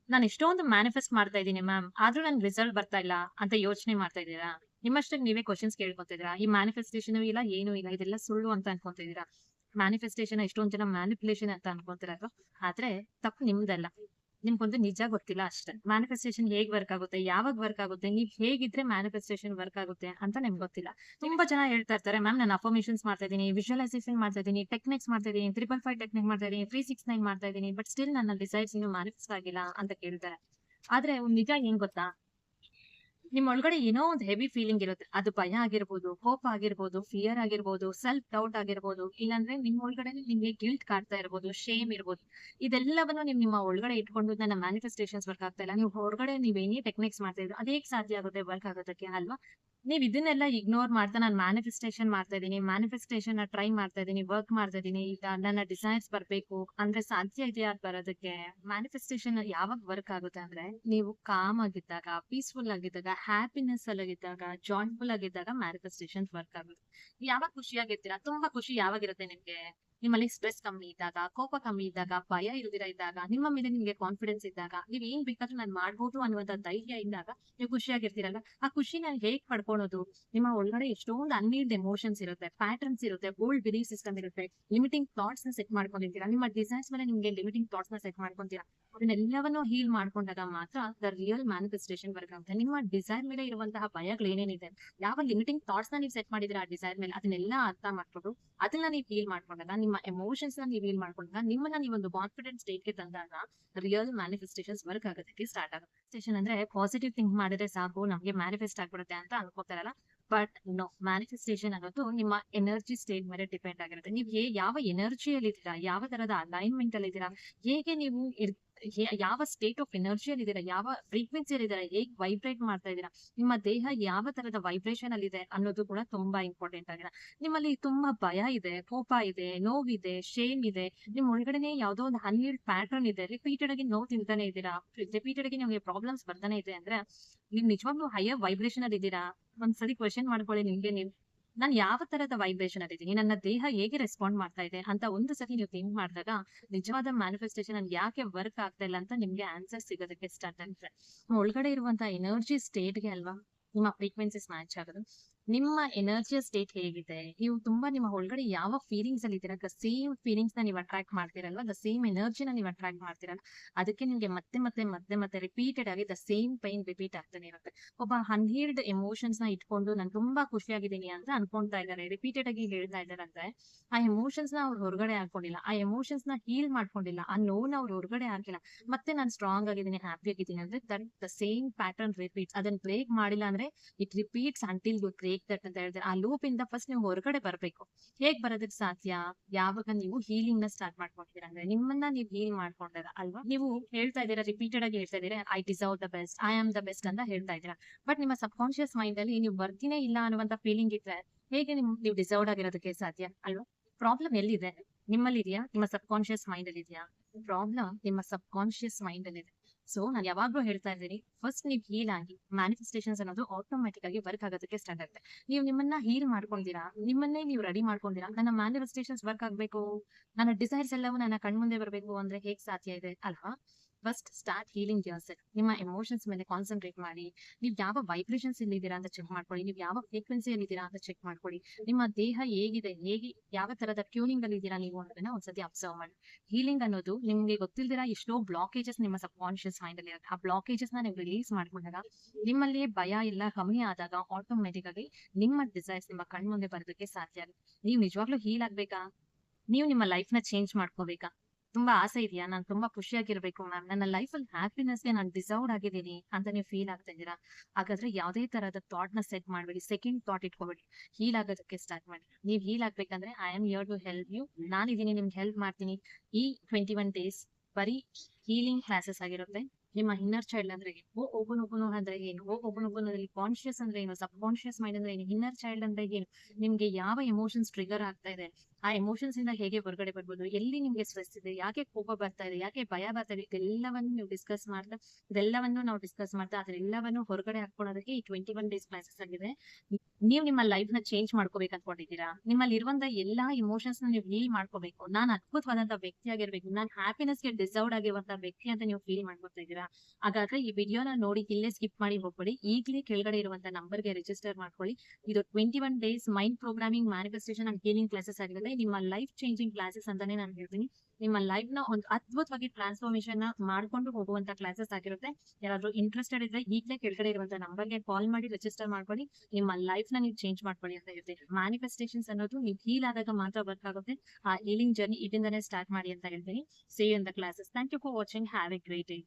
ನಾನು ಎಷ್ಟೊಂದು ಮ್ಯಾನಿಫೆಸ್ಟ್ ಮಾಡ್ತಾ ಇದ್ದೀನಿ ಮ್ಯಾಮ್. ಆದ್ರೂ ನನ್ಗೆ ರಿಸಲ್ಟ್ ಬರ್ತಾ ಇಲ್ಲ ಅಂತ ಯೋಚನೆ ಮಾಡ್ತಾ ಇದ್ದೀರಾ? ನಿಮ್ಮಷ್ಟಕ್ಕೆ ನೀವೇ ಕ್ವೆಷನ್ಸ್ ಕೇಳ್ಕೊತಿದ್ದೀರಾ? ಈ ಮ್ಯಾನಿಫೆಸ್ಟೇಷನ್ ಇಲ್ಲ, ಏನೂ ಇಲ್ಲ. ಇದೆಲ್ಲ ಸುಳ್ಳು ಅಂತ ಅನ್ಕೊಂತಿದ್ದೀರಾ? ಮ್ಯಾನಿಫೆಸ್ಟೇಷನ್ ಎಷ್ಟೊಂದ್ ಜನ ಮ್ಯಾನಿಪ್ಯುಲೇಷನ್ ಅಂತ ಅನ್ಕೊಂತಿರೋದು. ಆದ್ರೆ ತಪ್ಪು ನಿಮ್ದಲ್ಲ. ನಿಮ್ಗೊಂದು ನಿಜ ಗೊತ್ತಿಲ್ಲ ಅಷ್ಟೇ. ಮ್ಯಾನಿಫೆಸ್ಟೇಷನ್ ಹೇಗ್ ವರ್ಕ್ ಆಗುತ್ತೆ? ಯಾವಾಗ ವರ್ಕ್ ಆಗುತ್ತೆ? ನೀವ್ ಹೇಗಿದ್ರೆ ಮ್ಯಾನಿಫೆಸ್ಟೇಷನ್ ವರ್ಕ್ ಆಗುತ್ತೆ ಅಂತ ನಿಮ್ಗೆ ಗೊತ್ತಿಲ್ಲ. ತುಂಬಾ ಜನ ಹೇಳ್ತಾ ಇರ್ತಾರೆ, ಮ್ಯಾಮ್ ನಾನು ಅಫರ್ಮೇಷನ್ಸ್ ಮಾಡ್ತಾ ಇದೀನಿ, ವಿಜುವಲೈಸೇಷನ್ ಮಾಡ್ತಾ ಇದೀನಿ, ಟೆಕ್ನಿಕ್ಸ್ ಮಾಡ್ತಾ ಇದೀನಿ, 555 ಟೆಕ್ನಿಕ್ ಮಾಡ್ತಾ ಇದೀನಿ, 369 ಮಾಡ್ತಾ ಇದೀನಿ. ಬಟ್ ಸ್ಟಿಲ್ ನನ್ನ ಡಿಸೈರ್ಸ್ ಇನ್ನೂ ಮ್ಯಾನಿಫೆಸ್ಟ್ ಆಗಿಲ್ಲ ಅಂತ ಕೇಳ್ತಾರೆ. ಆದ್ರೆ ಒಂದ್ ನಿಜ ಏನ್ ಗೊತ್ತಾ? ನಿಮ್ ಒಳಗಡೆ ಏನೋ ಒಂದು ಹೆವಿ ಫೀಲಿಂಗ್ ಇರುತ್ತೆ. ಅದು ಭಯ ಆಗಿರ್ಬೋದು, ಕೋಪ ಆಗಿರ್ಬೋದು, ಫಿಯರ್ ಆಗಿರ್ಬೋದು, ಸೆಲ್ಫ್ ಡೌಟ್ ಆಗಿರ್ಬೋದು, ಇಲ್ಲಾಂದ್ರೆ ನಿಮ್ ಒಳಗಡೆ ನಿಮ್ಗೆ ಗಿಲ್ಟ್ ಕಾಡ್ತಾ ಇರ್ಬೋದು, ಶೇಮ್ ಇರ್ಬೋದು. ಇದೆಲ್ಲವನ್ನು ನಿಮ್ಮ ಒಳಗಡೆ ಇಟ್ಕೊಂಡು ನನ್ನ ಮ್ಯಾನಿಫೆಸ್ಟೇಷನ್ಸ್ ವರ್ಕ್ ಆಗ್ತಾ ಇಲ್ಲ. ನೀವು ಹೊರಗಡೆ ನೀವ್ ಏನೇ ಟೆಕ್ನಿಕ್ಸ್ ಮಾಡ್ತಾ ಇದ್ರು ಅದೇಗ್ ಸಾಧ್ಯ ಆಗುತ್ತೆ ವರ್ಕ್ ಆಗೋದಕ್ಕೆ ಅಲ್ವಾ? ನೀವ್ ಇದನ್ನೆಲ್ಲ ಇಗ್ನೋರ್ ಮಾಡ್ತಾ ನಾನು ಮ್ಯಾನಿಫೆಸ್ಟೇಷನ್ ಮಾಡ್ತಾ ಇದೀನಿ, ಮ್ಯಾನಿಫೆಸ್ಟೇಷನ್ ಟ್ರೈ ಮಾಡ್ತಾ ಇದೀನಿ, ವರ್ಕ್ ಮಾಡ್ತಾ ಇದೀನಿ. ಈಗ ನನ್ನ ಡಿಸೈರ್ಸ್ ಬರ್ಬೇಕು ಅಂದ್ರೆ ಸಾಧ್ಯ ಇದೆಯಾ ಅದ್ ಬರೋದಕ್ಕೆ? ಮ್ಯಾನಿಫೆಸ್ಟೇಷನ್ ಯಾವಾಗ ವರ್ಕ್ ಆಗುತ್ತೆ ಅಂದ್ರೆ ನೀವು ಕಾಮ್ ಆಗಿದ್ದಾಗ, ಪೀಸ್ಫುಲ್ ಆಗಿದ್ದಾಗ, ಹ್ಯಾಪಿನೆಸ್ ಅಲ್ಲಿದ್ದಾಗ, ಜಾಯ್ಫುಲ್ ಆಗಿದ್ದಾಗ ಮ್ಯಾನಿಫೆಸ್ಟೇಷನ್ ವರ್ಕ್ ಆಗುತ್ತೆ. ಯಾವಾಗ ಖುಷಿಯಾಗಿರ್ತೀರಾ? ತುಂಬಾ ಖುಷಿ ಯಾವಾಗಿರುತ್ತೆ ನಿಮ್ಗೆ? ನಿಮ್ಮಲ್ಲಿ ಸ್ಟ್ರೆಸ್ ಕಮ್ಮಿ ಇದ್ದಾಗ, ಕೋಪ ಕಮ್ಮಿ ಇದ್ದಾಗ, ಭಯ ಇಲ್ದಿರ ಇದ್ದಾಗ, ನಿಮ್ಮ ಮೇಲೆ ನಿಮ್ಗೆ ಕಾನ್ಫಿಡೆನ್ಸ್ ಇದ್ದಾಗ, ನೀವ್ ಏನ್ ಬೇಕಾದ್ರೂ ನಾನ್ ಮಾಡ್ಬೋದು ಅನ್ನುವಂತ ಧೈರ್ಯ ಇದ್ದಾಗ ನೀವು ಖುಷಿಯಾಗಿರ್ತೀರಲ್ಲ. ಆ ಖುಷಿನ ಹೇಗ್ ಪಡ್ಕೊಳೋದು? ನಿಮ್ಮ ಒಳಗಡೆ ಎಷ್ಟೊಂದು ಅನ್‌ನೀಡ್ ಎಮೋಷನ್ಸ್ ಇರುತ್ತೆ, ಪ್ಯಾಟರ್ನ್ಸ್ ಇರುತ್ತೆ, ಓಲ್ಡ್ ಬಿಲೀಫ್ ಸಿಸ್ಟಮ್ ಇರುತ್ತೆ, ಲಿಮಿಟಿಂಗ್ ಥಾಟ್ಸ್ ನ ಸೆಟ್ ಮಾಡ್ಕೊಂಡಿರ್ತೀರಾ. ನಿಮ್ಮ ಡಿಸೈರ್ಸ್ ಮೇಲೆ ನಿಮ್ಗೆ ಲಿಮಿಟಿಂಗ್ ಥಾಟ್ಸ್ ನ ಸೆಟ್ ಮಾಡ್ಕೊಂತೀರಾ. ಅದನ್ನೆಲ್ಲವನ್ನು ಹೀಲ್ ಮಾಡ್ಕೊಂಡಾಗ ಮಾತ್ರ ದ ರಿಯಲ್ ಮ್ಯಾನಿಫೆಸ್ಟೇಷನ್ ವರ್ಕ್ ಆಗುತ್ತೆ. ನಿಮ್ಮ ಡಿಸೈರ್ ಮೇಲೆ ಇರುವಂತಹ ಭಯಗಳು ಏನೇನಿದೆ, ಯಾವ ಲಿಮಿಟಿಂಗ್ ಥಾಟ್ಸ್ ನ ನೀವು ಸೆಟ್ ಮಾಡಿದ್ರೆ ಆ ಡಿಸೈರ್ ಮೇಲೆ ಅದನ್ನೆಲ್ಲ ಅರ್ಥ ಮಾಡ್ಕೊಂಡು ಅದನ್ನ ನೀವು ಹೀಲ್ ಮಾಡ್ಕೊಂಡಾಗ, ನಿಮ್ಮ ಎಮೋಷನ್ಸ್ ನ ನೀವು ಹೀಲ್ ಮಾಡ್ಕೊಂಡಾಗ, ನಿಮ್ಮನ್ನ ನೀವೊಂದು ಕಾನ್ಫಿಡೆಂಟ್ ಸ್ಟೇಟ್ ಗೆ ತಂದಾಗ ರಿಯಲ್ ಮ್ಯಾನಿಫೆಸ್ಟೇಷನ್ಸ್ ವರ್ಕ್ ಆಗೋದಕ್ಕೆ ಸ್ಟಾರ್ಟ್ ಆಗುತ್ತೆ. ಸ್ಟೇಷನ್ ಅಂದ್ರೆ ಪಾಸಿಟಿವ್ ಥಿಂಕ್ ಮಾಡಿದ್ರೆ ಸಾಕು ನಮ್ಗೆ ಮ್ಯಾನಿಫೆಸ್ಟ್ ಆಗ್ಬಿಡುತ್ತೆ ಅಂತ ಅನ್ಕೋತಾರಲ್ಲ. ಬಟ್ ನೋ, ಮ್ಯಾನಿಫೆಸ್ಟೇಷನ್ ಅನ್ನೋದು ನಿಮ್ಮ ಎನರ್ಜಿ ಸ್ಟೇಟ್ ಮೇಲೆ ಡಿಪೆಂಡ್ ಆಗಿರುತ್ತೆ. ನೀವು ಯಾವ ಎನರ್ಜಿಯಲ್ಲಿ ಇದ್ದೀರಾ, ಯಾವ ತರದ ಅಲೈನ್ಮೆಂಟ್ ಅಲ್ಲಿ ಇದ್ದೀರಾ, ಹೇಗೆ ನೀವು ಯಾವ ಸ್ಟೇಟ್ ಆಫ್ ಎನರ್ಜಿಯಲ್ಲಿ ಇದ್ದೀರಾ, ಯಾವ ಫ್ರೀಕ್ವೆನ್ಸಿಯಲ್ಲಿ ಇದ್ದೀರಾ, ಹೇಗ್ ವೈಬ್ರೇಟ್ ಮಾಡ್ತಾ ಇದ್ದೀರಾ, ನಿಮ್ಮ ದೇಹ ಯಾವ ತರದ ವೈಬ್ರೇಷನ್ ಅಲ್ಲಿ ಇದೆ ಅನ್ನೋದು ಕೂಡ ತುಂಬಾ ಇಂಪಾರ್ಟೆಂಟ್ ಆಗಿದೆ. ನಿಮ್ಮಲ್ಲಿ ತುಂಬಾ ಭಯ ಇದೆ, ಕೋಪ ಇದೆ, ನೋವಿದೆ, ಶೇಮ್ ಇದೆ, ನಿಮ್ ಒಳಗಡೆನೆ ಯಾವ್ದೋ ಒಂದು ಅನ್ಹೀಲ್ಡ್ ಪ್ಯಾಟರ್ನ್ ಇದೆ, ರಿಪೀಟೆಡ್ ಆಗಿ ನೋವು ತಿಂತಾನೆ ಇದ್ದೀರಾ, ರಿಪೀಟೆಡ್ ಆಗಿ ನಿಮ್ಗೆ ಪ್ರಾಬ್ಲಮ್ಸ್ ಬರ್ತಾನೆ ಇದೆ ಅಂದ್ರೆ ನೀವ್ ನಿಜವಾಗ್ಲೂ ಹೈಯರ್ ವೈಬ್ರೇಷನ್ ಅಲ್ಲಿ ಇದ್ದೀರಾ? ಒಂದ್ಸರಿ ಕ್ವೆಶ್ಚನ್ ಮಾಡ್ಕೊಳ್ಳಿ ನಿಮ್ಗೆ ನೀವು. ನಾನ್ ಯಾವ ತರದ ವೈಬ್ರೇಷನ್ ಅಲ್ಲಿ ಇದ್ದೀನಿ, ನನ್ನ ದೇಹ ಹೇಗೆ ರೆಸ್ಪಾಂಡ್ ಮಾಡ್ತಾ ಇದೆ ಅಂತ ಒಂದು ಸತಿ ನೀವು ಥಿಂಕ್ ಮಾಡಿದಾಗ ನಿಜವಾದ ಮ್ಯಾನಿಫೆಸ್ಟೇಷನ್ ನನ್ಗೆ ಯಾಕೆ ವರ್ಕ್ ಆಗ್ತಾ ಇಲ್ಲ ಅಂತ ನಿಮ್ಗೆ ಆನ್ಸರ್ ಸಿಗೋದಕ್ಕೆ ಸ್ಟಾರ್ಟ್ ಆಗುತ್ತೆ. ಒಳಗಡೆ ಇರುವಂತ ಎನರ್ಜಿ ಸ್ಟೇಟ್‌ಗೆ ಅಲ್ವಾ ನಿಮ್ಮ ಫ್ರೀಕ್ವೆನ್ಸೀಸ್ ಮ್ಯಾಚ್ ಆಗೋದು. ನಿಮ್ಮ ಎನರ್ಜಿಯ ಸ್ಟೇಟ್ ಹೇಗಿದೆ, ನೀವು ತುಂಬಾ ನಿಮ್ಮ ಒಳಗಡೆ ಯಾವ ಫೀಲಿಂಗ್ಸ್ ಅಲ್ಲಿ ಇದ್ದೀರಾ, ದ ಸೇಮ್ ಫೀಲಿಂಗ್ಸ್ ನ ನೀವು ಅಟ್ರಾಕ್ಟ್ ಮಾಡ್ತೀರಲ್ವಾ, ದ ಸೇಮ್ ಎನರ್ಜಿನ ನೀವು ಅಟ್ರಾಕ್ಟ್ ಮಾಡ್ತೀರಲ್ಲ. ಅದಕ್ಕೆ ನಿಮ್ಗೆ ಮತ್ತೆ ರಿಪೀಟೆಡ್ ಆಗಿ ದ ಸೇಮ್ ಪೈನ್ ರಿಪೀಟ್ ಆಗ್ತಾನೆ ಇರುತ್ತೆ. ಒಬ್ಬ ಅನ್ಹೀಲ್ಡ್ ಎಮೋಷನ್ಸ್ ನ ಇಟ್ಕೊಂಡು ನಾನು ತುಂಬಾ ಖುಷಿಯಾಗಿದ್ದೀನಿ ಅಂತ ಅನ್ಕೊಂತಾ ಇದ್ದಾರೆ, ರಿಪೀಟೆಡ್ ಆಗಿ ಹೇಳ್ತಾ ಇದಾರಂದ್ರೆ ಆ ಎಮೋಷನ್ಸ್ ನ ಅವ್ರು ಹೊರಗಡೆ ಹಾಕೊಂಡಿಲ್ಲ, ಆ ಎಮೋಷನ್ಸ್ ನ ಹೀಲ್ ಮಾಡ್ಕೊಂಡಿಲ್ಲ, ಆ ನೋವ್ನ ಅವ್ರು ಹೊರಗಡೆ ಹಾಕಿಲ್ಲ. ಮತ್ತೆ ನಾನು ಸ್ಟ್ರಾಂಗ್ ಆಗಿದ್ದೀನಿ, ಹ್ಯಾಪಿ ಆಗಿದ್ದೀನಿ ಅಂದ್ರೆ that the same pattern repeats. ಅದನ್ನ ಬ್ರೇಕ್ ಮಾಡಿಲ್ಲ ಅಂದ್ರೆ it repeats until you break that ಅಂತ ಹೇಳ್ತಾರೆ. ಆ ಲೂಪ್ ಇಂದ ಫಸ್ಟ್ ನೀವು ಹೊರಗಡೆ ಬರ್ಬೇಕು. ಹೇಗ್ ಬರೋದಕ್ಕೆ ಸಾಧ್ಯ? ಯಾವಾಗ ನೀವು ಹೀಲಿಂಗ್ ನ ಸ್ಟಾರ್ಟ್ ಮಾಡ್ಕೊಂಡಿದ್ದೀರಾ ಅಂದ್ರೆ ನಿಮ್ಮನ್ನ ನೀವು ಹೀಲ್ ಮಾಡ್ಕೊಂಡಾಗ ಅಲ್ವಾ. ನೀವು ಹೇಳ್ತಾ ಇದ್ದೀರಾ, ರಿಪೀಟೆಡ್ ಆಗಿ ಹೇಳ್ತಾ ಇದ್ದೀರಾ, I deserve the best, I am the best ಅಂತ ಹೇಳ್ತಾ ಇದ್ದೀರಾ. ಬಟ್ ನಿಮ್ಮ ಸಬ್ ಕಾನ್ಶಿಯಸ್ ಮೈಂಡ್ ಅಲ್ಲಿ ನೀವು ಬರ್ತೀನೇ ಇಲ್ಲ ಅನ್ನುವಂತ ಫೀಲಿಂಗ್ ಇದ್ರೆ ಹೇಗೆ ನೀವು ಡಿಸರ್ವ್ಡ್ ಆಗಿರೋದಕ್ಕೆ ಸಾಧ್ಯ ಅಲ್ವಾ. ಪ್ರಾಬ್ಲಮ್ ಎಲ್ಲಿದೆ? ನಿಮ್ಮಲ್ಲಿ ಇದೆಯಾ, ನಿಮ್ಮ ಸಬ್ ಕಾನ್ಶಿಯಸ್ ಮೈಂಡ್ ಅಲ್ಲಿ ಇದೆಯಾ? ಪ್ರಾಬ್ಲಮ್ ನಿಮ್ಮ ಸಬ್ ಕಾನ್ಶಿಯಸ್ ಮೈಂಡ್ ಅಲ್ಲಿ ಇದೆ. ಸೊ ನಾನು ಯಾವಾಗ್ಲೂ ಹೇಳ್ತಾ ಇದ್ದೀನಿ, ಫಸ್ಟ್ ನೀವು ಹೀಲ್ ಆಗಿ ಮ್ಯಾನಿಫೆಸ್ಟೇಷನ್ಸ್ ಅನ್ನೋದು ಆಟೋಮ್ಯಾಟಿಕ್ ಆಗಿ ವರ್ಕ್ ಆಗೋದಕ್ಕೆ ಸ್ಟಾರ್ಟ್ ಆಗುತ್ತೆ. ನೀವು ನಿಮ್ಮನ್ನ ಹೀಲ್ ಮಾಡ್ಕೊಂಡಿರಾ, ನಿಮ್ಮನ್ನೇ ನೀವು ರೆಡಿ ಮಾಡ್ಕೊಂಡಿರಾ, ನನ್ನ ಮ್ಯಾನಿಫೆಸ್ಟೇಷನ್ಸ್ ವರ್ಕ್ ಆಗ್ಬೇಕು, ನನ್ನ ಡಿಸೈರ್ಸ್ ಎಲ್ಲವೂ ನನ್ನ ಕಣ್ಮುಂದೆ ಬರಬೇಕು ಅಂದ್ರೆ ಹೇಗ್ ಸಾಧ್ಯ ಇದೆ ಅಲ್ವಾ. First start healing your self. ನಿಮ್ಮ ಎಮೋಷನ್ಸ್ ಮೇಲೆ ಕಾನ್ಸಂಟ್ರೇಟ್ ಮಾಡಿ. ನೀವು ಯಾವ ವೈಬ್ರೇಷನ್ಸ್ ಅಲ್ಲಿ ಇದ್ದೀರಾ ಅಂತ ಚೆಕ್ ಮಾಡ್ಕೊಳ್ಳಿ, ನೀವು ಯಾವ ಫ್ರೀಕ್ವೆನ್ಸಿಯಲ್ಲಿ ಇದ್ದೀರಾ ಅಂತ ಚೆಕ್ ಮಾಡ್ಕೊಳ್ಳಿ. ನಿಮ್ಮ ದೇಹ ಹೇಗಿದೆ, ಯಾವ ತರದ ಟ್ಯೂನಿಂಗ್ ಅಲ್ಲಿ ಇದ್ದೀರಾ ನೀವು ಅನ್ನೋದನ್ನ ಒಂದ್ಸತಿ ಅಬ್ಸರ್ವ್ ಮಾಡಿ. ಹೀಲಿಂಗ್ ಅನ್ನೋದು ನಿಮ್ಗೆ ಗೊತ್ತಿಲ್ದಿರಾ ಎಷ್ಟೋ ಬ್ಲಾಕೇಜಸ್ ನಿಮ್ಮ ಸಬ್ ಕಾನ್ಶಿಯಸ್ ಮೈಂಡ್ ಅಲ್ಲಿ ಇರುತ್ತೆ. ಆ ಬ್ಲಾಕೇಜಸ್ ನ ನೀವು ರಿಲೀಸ್ ಮಾಡ್ಕೊಂಡಾಗ, ನಿಮ್ಮಲ್ಲಿ ಭಯ ಎಲ್ಲ ಕಮ್ಮಿ ಆದಾಗ ಆಟೋಮೆಟಿಕ್ ಆಗಿ ನಿಮ್ಮ ಡಿಸೈರ್ಸ್ ನಿಮ್ಮ ಕಣ್ಮುಂದೆ ಬರೋದಕ್ಕೆ ಸಾಧ್ಯ ಆಗುತ್ತೆ. ನೀವು ನಿಜವಾಗ್ಲೂ ಹೀಲ್ ಆಗ್ಬೇಕಾ? ನೀವು ನಿಮ್ಮ ಲೈಫ್ ನ ಚೇಂಜ್ ಮಾಡ್ಕೋಬೇಕಾ? ತುಂಬಾ ಆಸೆ ಇದೆಯಾ, ನಾನು ತುಂಬಾ ಖುಷಿಯಾಗಿರ್ಬೇಕು ಮ್ಯಾಮ್, ನನ್ನ ಲೈಫ್ ಅಲ್ಲಿ ಹ್ಯಾಪಿನೆಸ್ಗೆ ನಾನು ಡಿಸರ್ವ್ಡ್ ಆಗಿದ್ದೀನಿ ಅಂತ ನೀವು ಫೀಲ್ ಆಗ್ತಾ ಇದ್ದೀರಾ? ಹಾಗಾದ್ರೆ ಯಾವುದೇ ತರಹದ ಥಾಟ್ ನ ಸೆಟ್ ಮಾಡ್ಬೇಡಿ, ಸೆಕೆಂಡ್ ಥಾಟ್ ಇಟ್ಕೋಬೇಡಿ. ಹೀಲ್ ಆಗೋದಕ್ಕೆ ಸ್ಟಾರ್ಟ್ ಮಾಡಿ. ನೀವು ಹೀಲ್ ಆಗ್ಬೇಕಂದ್ರೆ I am here to help you, ನಾನಿದ್ದೀನಿ, ನಿಮ್ಗೆ ಹೆಲ್ಪ್ ಮಾಡ್ತೀನಿ. ಈ 21 ಡೇಸ್ ಬರೀ ಹೀಲಿಂಗ್ ಕ್ಲಾಸಸ್ ಆಗಿರುತ್ತೆ. ನಿಮ್ಮ ಇನ್ನರ್ ಚೈಲ್ಡ್ ಅಂದ್ರೆ ಏನು, ಓಪನ್ ಅಂದ್ರೆ ಏನು, ಓಪನ್ ಕಾನ್ಶಿಯಸ್ ಅಂದ್ರೆ ಏನು, ಸಬ್ ಕಾನ್ಶಿಯಸ್ ಮೈಂಡ್ ಅಂದ್ರೆ ಏನು, ಇನ್ನರ್ ಚೈಲ್ಡ್ ಅಂದ್ರೆ ಏನು, ನಿಮ್ಗೆ ಯಾವ ಎಮೋಷನ್ಸ್ ಟ್ರಿಗರ್ ಆಗ್ತಾ ಇದೆ, ಆ ಎಮೋಷನ್ಸ್ ಇಂದ ಹೇಗೆ ಹೊರಗಡೆ ಬರ್ಬೋದು, ಎಲ್ಲಿ ನಿಮ್ಗೆ ಸ್ಟ್ರೆಸ್ ಇದೆ, ಯಾಕೆ ಕೋಪ ಬರ್ತಾ ಇದೆ, ಯಾಕೆ ಭಯ ಬರ್ತಾ ಇದೆ, ಇದೆಲ್ಲವನ್ನು ನಾವು ಡಿಸ್ಕಸ್ ಮಾಡ್ತಾ ಅದೆಲ್ಲವನ್ನು ಹೊರಗಡೆ ಹಾಕೊಳ್ಳೋದಕ್ಕೆ ಈ 21 ಡೇಸ್ ಕ್ಲಾಸಸ್ ಆಗಿದೆ. ನೀವು ನಿಮ್ಮ ಲೈಫ್ ನ ಚೇಂಜ್ ಮಾಡ್ಕೋಬೇಕು ಅನ್ಕೊಂಡಿದ್ದೀರಾ, ನಿಮ್ಮಲ್ಲಿ ಇರುವಂತ ಎಲ್ಲಾ ಇಮೋಷನ್ಸ್ ನ ನೀವು ಹೀಲ್ ಮಾಡ್ಕೋಬೇಕು, ನಾನ್ ಅದ್ಭುತವಾದಂತ ವ್ಯಕ್ತಿ ಆಗಿರ್ಬೇಕು, ನಾನ್ ಹ್ಯಾಪಿನೆಸ್ ಗೆ ಡಿಸರ್ವ್ಡ್ ಆಗಿರುವಂತ ವ್ಯಕ್ತಿ ಅಂತ ನೀವು ಫೀಲ್ ಮಾಡ್ಕೊತಾ ಇದ್ದೀರಾ, ಹಾಗಾದ್ರೆ ಈ ವಿಡಿಯೋನ ನೋಡಿ ಇಲ್ಲೇ ಸ್ಕಿಪ್ ಮಾಡಿ ಹೋಗ್ಬೇಡಿ. ಈಗಲೇ ಕೆಳಗಡೆ ಇರುವಂತ ನಂಬರ್ಗೆ ರಿಜಿಸ್ಟರ್ ಮಾಡ್ಕೊಳ್ಳಿ. ಇದು 21 days mind programming, manifestation and healing classes ಆಗಿರುತ್ತೆ. ನಿಮ್ಮ ಲೈಫ್ ಚೇಂಜಿಂಗ್ ಕ್ಲಾಸಸ್ ಅಂತಾನೆ ನಾನು ಹೇಳ್ತೀನಿ. ನಿಮ್ಮ ಲೈಫ್ ನ ಒಂದು ಅದ್ಭುತವಾಗಿ ಟ್ರಾನ್ಸ್ಫಾರ್ಮೇಶನ್ ನ ಮಾಡ್ಕೊಂಡು ಹೋಗುವಂತ ಕ್ಲಾಸಸ್ ಆಗಿರುತ್ತೆ. ಯಾರಾದ್ರೂ ಇಂಟ್ರೆಸ್ಟೆಡ್ ಇದ್ರೆ ಈಗಲೇ ಕೆಳಗಡೆ ಇರುವಂತ ನಂಬರ್ಗೆ ಕಾಲ್ ಮಾಡಿ ರಿಜಿಸ್ಟರ್ ಮಾಡ್ಕೊಳ್ಳಿ. ನಿಮ್ಮ ಲೈಫ್ ನ ನೀವು ಚೇಂಜ್ ಮಾಡ್ಕೊಳ್ಳಿ ಅಂತ ಹೇಳ್ತೀನಿ. ಮ್ಯಾನಿಫೆಸ್ಟೇಷನ್ಸ್ ಅನ್ನೋದು ನೀವು ಹೀಲ್ ಆದಾಗ ಮಾತ್ರ ವರ್ಕ್ ಆಗುತ್ತೆ. ಆ ಹೀಲಿಂಗ್ ಜರ್ನಿ ಇದರಿಂದನೇ ಸ್ಟಾರ್ಟ್ ಮಾಡಿ ಅಂತ ಹೇಳ್ತೀನಿ. See you in the classes. Thank you for watching. Have a great day.